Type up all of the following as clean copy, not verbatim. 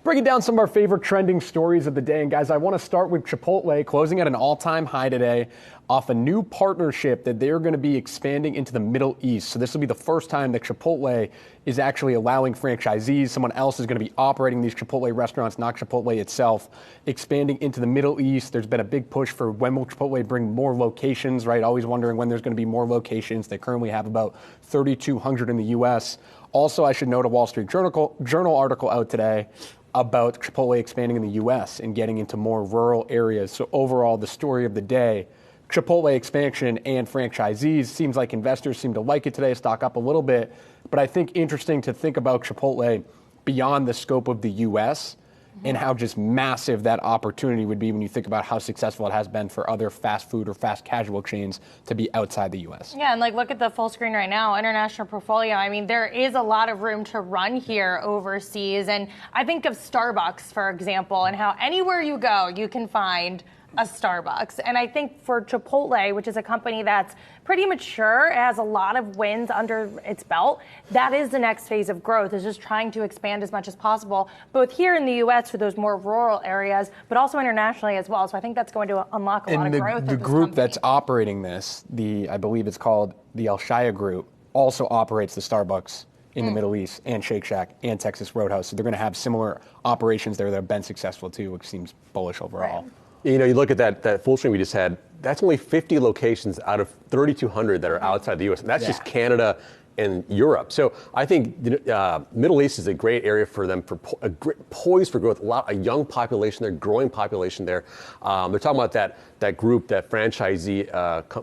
Breaking down some of our favorite trending stories of the day. And guys, I want to start with Chipotle closing at an all-time high today off a new partnership that they're going to be expanding into the Middle East. So this will be the first time that Chipotle is actually allowing franchisees, someone else is going to be operating these Chipotle restaurants, not Chipotle itself, expanding into the Middle East. There's been a big push for when will Chipotle bring more locations, right? Always wondering when there's going to be more locations. They currently have about 3,200 in the U.S. Also, I should note a Wall Street Journal article out today about Chipotle expanding in the U.S. and getting into more rural areas. So overall, the story of the day, Chipotle expansion and franchisees. Seems like investors seem to like it today, stock up a little bit. But I think interesting to think about Chipotle beyond the scope of the U.S. and how just massive that opportunity would be when you think about how successful it has been for other fast food or fast casual chains to be outside the U.S. Yeah, and look at the full screen right now, international portfolio. I mean, there is a lot of room to run here overseas. And I think of Starbucks, for example, and how anywhere you go, you can find a Starbucks. And I think for Chipotle, which is a company that's pretty mature, has a lot of wins under its belt, that is the next phase of growth, is just trying to expand as much as possible, both here in the U.S. for those more rural areas, but also internationally as well. So I think that's going to unlock a lot of growth. The group that's operating this, I believe it's called the Alshaya Group, also operates the Starbucks in the Middle East and Shake Shack and Texas Roadhouse. So they're going to have similar operations there that have been successful too, which seems bullish overall. Right. You know, you look at that full screen we just had, that's only 50 locations out of 3,200 that are outside the U.S. And that's just Canada and Europe. So I think Middle East is a great area for them, for poised for growth. A young population there, growing population there. They're talking about that group, that franchisee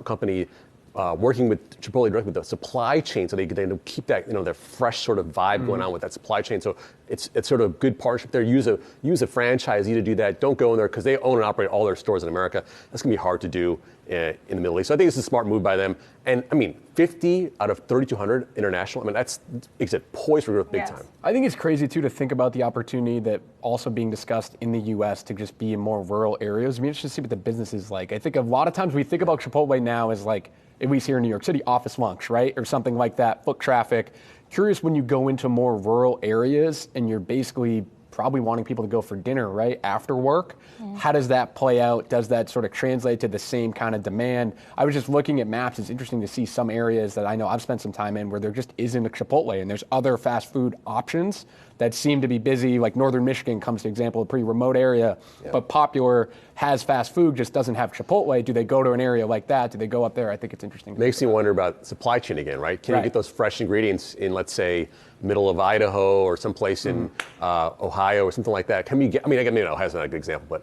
company, working with Chipotle directly with the supply chain, so they keep that their fresh sort of vibe going on with that supply chain. So it's sort of a good partnership there. Use a franchisee to do that. Don't go in there because they own and operate all their stores in America. That's gonna be hard to do in the Middle East. So I think it's a smart move by them. And I mean, 50 out of 3,200 international. I mean, that's, like I said, poised for growth big time. I think it's crazy too to think about the opportunity that also being discussed in the U.S. to just be in more rural areas. I mean, it's just to see what the business is like. I think a lot of times we think about Chipotle now as like, at least here in New York City, office lunch, right? Or something like that, foot traffic. Curious when you go into more rural areas and you're basically probably wanting people to go for dinner, right? After work. How does that play out? Does that sort of translate to the same kind of demand? I was just looking at maps. It's interesting to see some areas that I know I've spent some time in where there just isn't a Chipotle and there's other fast food options that seem to be busy. Like Northern Michigan comes to example, a pretty remote area, but popular, has fast food, just doesn't have Chipotle. Do they go to an area like that? Do they go up there? I think it's interesting. Makes me wonder about supply chain again, right? Can you get those fresh ingredients in, let's say, middle of Idaho or someplace in Ohio or something like that? Can you get, I mean, Ohio's not a good example, but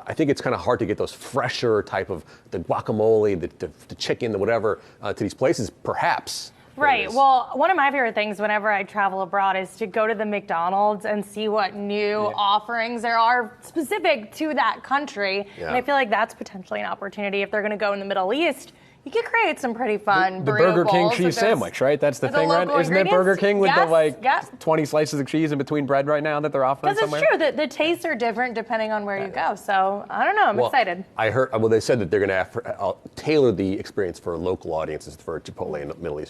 I think it's kind of hard to get those fresher type of the guacamole, the chicken, the whatever, to these places, perhaps. Right. Well, one of my favorite things whenever I travel abroad is to go to the McDonald's and see what new offerings there are specific to that country. And I feel like that's potentially an opportunity if they're going to go in the Middle East. You could create some pretty fun the Burger King cheese sandwich, right? That's the thing, right? Isn't it Burger King with the 20 slices of cheese in between bread right now that they're offering somewhere? Because it's true. The tastes are different depending on where you go. So I don't know. I'm excited. I heard. Well, they said that they're going to tailor the experience for local audiences for Chipotle in the Middle East.